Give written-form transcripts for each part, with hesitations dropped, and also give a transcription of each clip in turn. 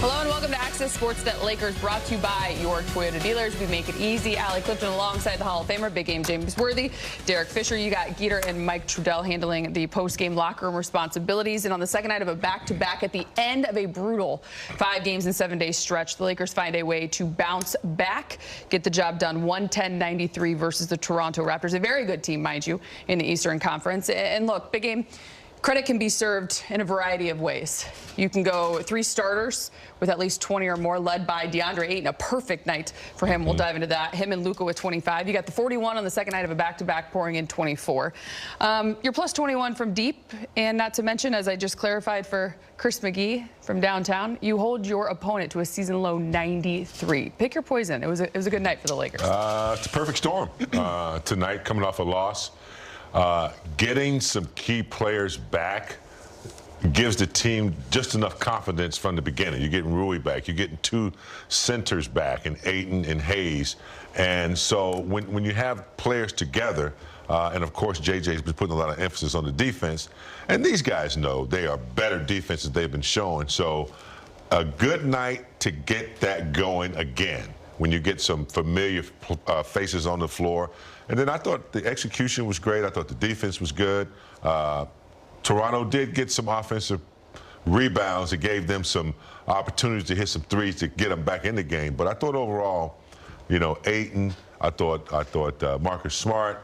Hello and welcome to Access Sportsnet Lakers, brought to you by your Toyota dealers. We make it easy. Allie Clifton alongside the Hall of Famer, Big Game James Worthy, Derek Fisher. You got Geeter and Mike Trudell handling the post-game locker room responsibilities. And on the second night of a back-to-back at the end of a brutal 5 games in 7 day stretch, the Lakers find a way to bounce back, get the job done. 110-93 versus the Toronto Raptors. A very good team, mind you, in the Eastern Conference. And look, Big Game, credit can be served in a variety of ways. You can go 3 starters with at least 20 or more, led by DeAndre Ayton. A perfect night for him. We'll dive into that. Him and Luka with 25. You got the 41 on the second night of a back-to-back, pouring in 24. You're plus 21 from deep, and not to mention, as I just clarified for Chris McGee from downtown, you hold your opponent to a season-low 93. Pick your poison. It was a good night for the Lakers. It's a perfect storm tonight, coming off a loss. Getting some key players back gives the team just enough confidence from the beginning. You're getting Rui back. You're getting 2 centers back, in Ayton and Hayes. And so when you have players together, and of course JJ's been putting a lot of emphasis on the defense, and these guys know they are better defenses they've been showing. So a good night to get that going again, when you get some familiar faces on the floor. And then I thought the execution was great. I thought the defense was good. Toronto did get some offensive rebounds. It gave them some opportunities to hit some threes to get them back in the game. But I thought overall, you know, Ayton, I thought Marcus Smart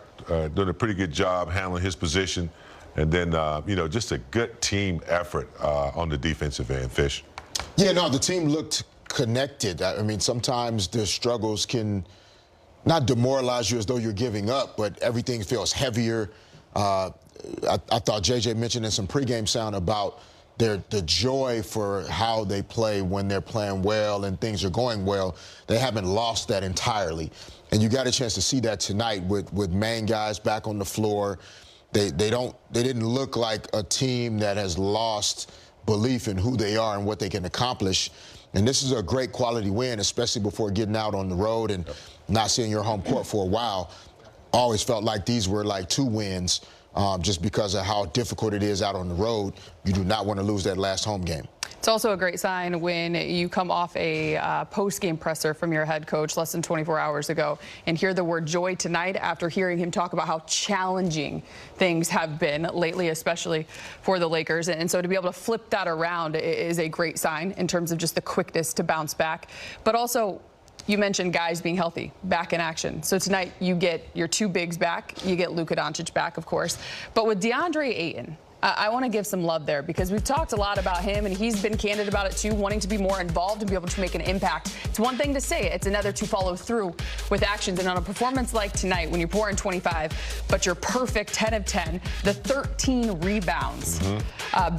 doing a pretty good job handling his position. And then, you know, just a good team effort on the defensive end, Fish. Yeah, no, the team looked connected. I mean, sometimes the struggles can not demoralize you as though you're giving up, but everything feels heavier. I thought JJ mentioned in some pregame sound about the joy for how they play when they're playing well and things are going well. They haven't lost that entirely. And you got a chance to see that tonight with main guys back on the floor. They didn't look like a team that has lost belief in who they are and what they can accomplish. And this is a great quality win, especially before getting out on the road and not seeing your home court for a while. Always felt like these were like 2 wins just because of how difficult it is out on the road. You do not want to lose that last home game. It's also a great sign when you come off a post-game presser from your head coach less than 24 hours ago and hear the word joy tonight after hearing him talk about how challenging things have been lately, especially for the Lakers. And so to be able to flip that around is a great sign in terms of just the quickness to bounce back. But also, you mentioned guys being healthy, back in action. So tonight you get your 2 bigs back. You get Luka Doncic back, of course. But with DeAndre Ayton, I want to give some love there because we've talked a lot about him, and he's been candid about it too, wanting to be more involved and be able to make an impact. It's one thing to say it, it's another to follow through with actions. And on a performance like tonight, when you pour in 25, but you're perfect 10 of 10, the 13 rebounds,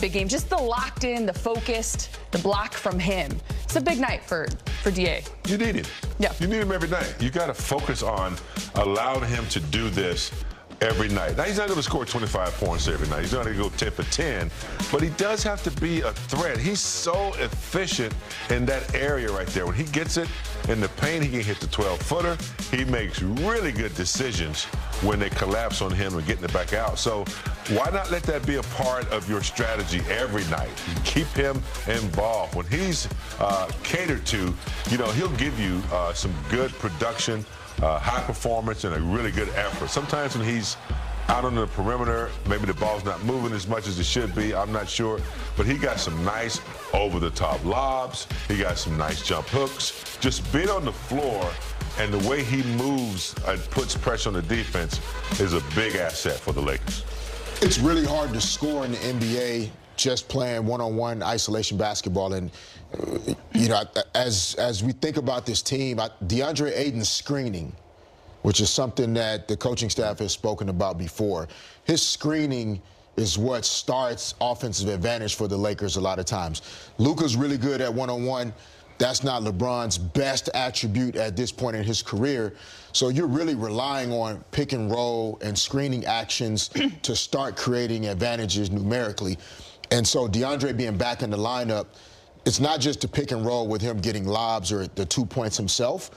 Big Game, just the locked in, the focused, the block from him. It's a big night for DA. You need him. Yeah. You need him every night. You got to focus on allowing him to do this every night. Now, he's not going to score 25 points every night. He's not going to go 10 for 10, but he does have to be a threat. He's so efficient in that area right there. When he gets it in the paint, he can hit the 12-footer. He makes really good decisions when they collapse on him and getting it back out. So why not let that be a part of your strategy every night? Keep him involved. When he's catered to, you know, he'll give you some good production, high performance, and a really good effort. Sometimes when he's out on the perimeter, maybe the ball's not moving as much as it should be. I'm not sure. But he got some nice over-the-top lobs. He got some nice jump hooks. Just being on the floor and the way he moves and puts pressure on the defense is a big asset for the Lakers. It's really hard to score in the NBA just playing one-on-one isolation basketball. And, you know, as we think about this team, DeAndre Ayton's screening, which is something that the coaching staff has spoken about before, his screening is what starts offensive advantage for the Lakers a lot of times. Luka's really good at one-on-one. That's not LeBron's best attribute at this point in his career. So you're really relying on pick and roll and screening actions to start creating advantages numerically. And so DeAndre being back in the lineup, it's not just to pick and roll with him getting lobs or the 2 points himself,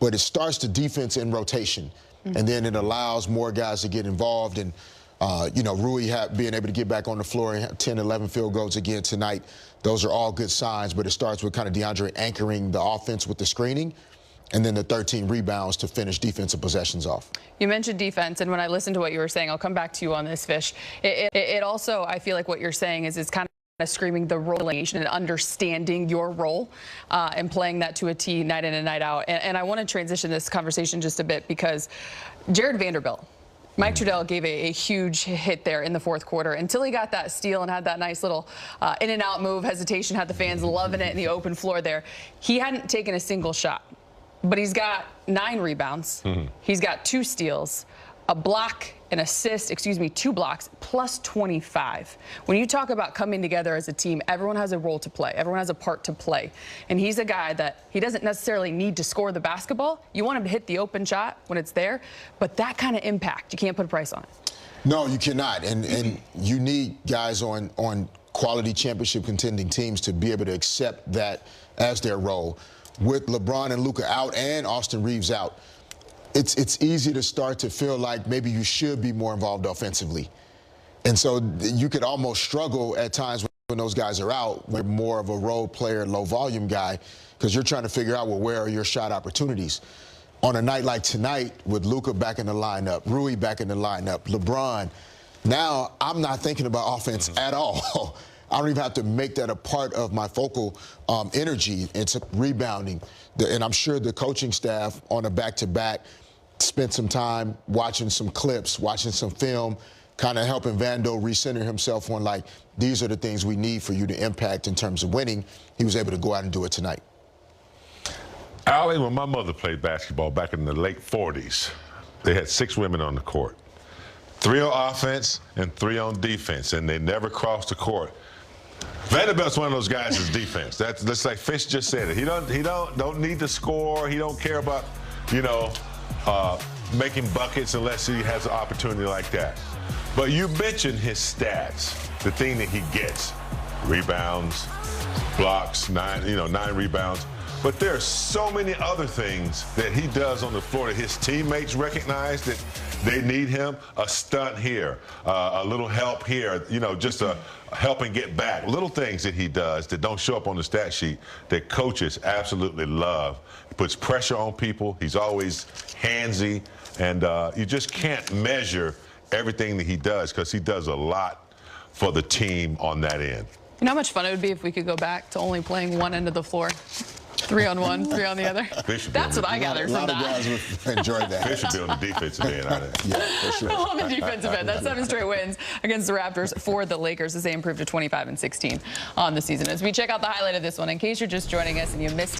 but it starts the defense in rotation. And then it allows more guys to get involved. And Rui being able to get back on the floor and have 10, 11 field goals again tonight. Those are all good signs, but it starts with kind of DeAndre anchoring the offense with the screening, and then the 13 rebounds to finish defensive possessions off. You mentioned defense, and when I listened to what you were saying, I'll come back to you on this, Fish. It also, I feel like what you're saying is kind of screaming the role and understanding your role and playing that to a T night in and night out. And I want to transition this conversation just a bit because Jared Vanderbilt, Mike Trudell gave a huge hit there in the fourth quarter until he got that steal and had that nice little in and out move, hesitation, had the fans loving it in the open floor there. He hadn't taken a single shot, but he's got 9 rebounds. He's got 2 steals, a block, an assist, 2 blocks, plus 25. When you talk about coming together as a team, everyone has a role to play. Everyone has a part to play. And he's a guy that he doesn't necessarily need to score the basketball. You want him to hit the open shot when it's there, but that kind of impact, you can't put a price on it. No, you cannot. And you need guys on quality championship contending teams to be able to accept that as their role. With LeBron and Luka out and Austin Reeves out, it's easy to start to feel like maybe you should be more involved offensively. And so you could almost struggle at times when those guys are out, when more of a role player, low volume guy, because you're trying to figure out, well, where are your shot opportunities? On a night like tonight, with Luka back in the lineup, Rui back in the lineup, LeBron, now I'm not thinking about offense at all. I don't even have to make that a part of my focal energy. It's rebounding. And I'm sure the coaching staff on a back-to-back spent some time watching some clips, watching some film, kind of helping Vando recenter himself on, like, these are the things we need for you to impact in terms of winning. He was able to go out and do it tonight. Allie, when my mother played basketball back in the late 40s, they had 6 women on the court. 3 on offense and 3 on defense, and they never crossed the court. Vanderbilt's one of those guys is defense. That's like Fish just said it. He don't need to score. He don't care about, making buckets unless he has an opportunity like that. But you mentioned his stats, the thing that he gets: rebounds, blocks, 9 rebounds. But there are so many other things that he does on the floor that his teammates recognize that they need him. A stunt here, a little help here, just a helping get back. Little things that he does that don't show up on the stat sheet that coaches absolutely love. He puts pressure on people. He's always handsy. And you just can't measure everything that he does because he does a lot for the team on that end. You know how much fun it would be if we could go back to only playing one end of the floor? 3 on one, 3 on the other. That's what I gathered from that. A lot of guys would enjoy that. Fish should be on the defensive end, I think. Yeah, for sure. On the defensive end. That's 7 straight wins against the Raptors for the Lakers as they improved to 25-16 on the season. As we check out the highlight of this one, in case you're just joining us and you missed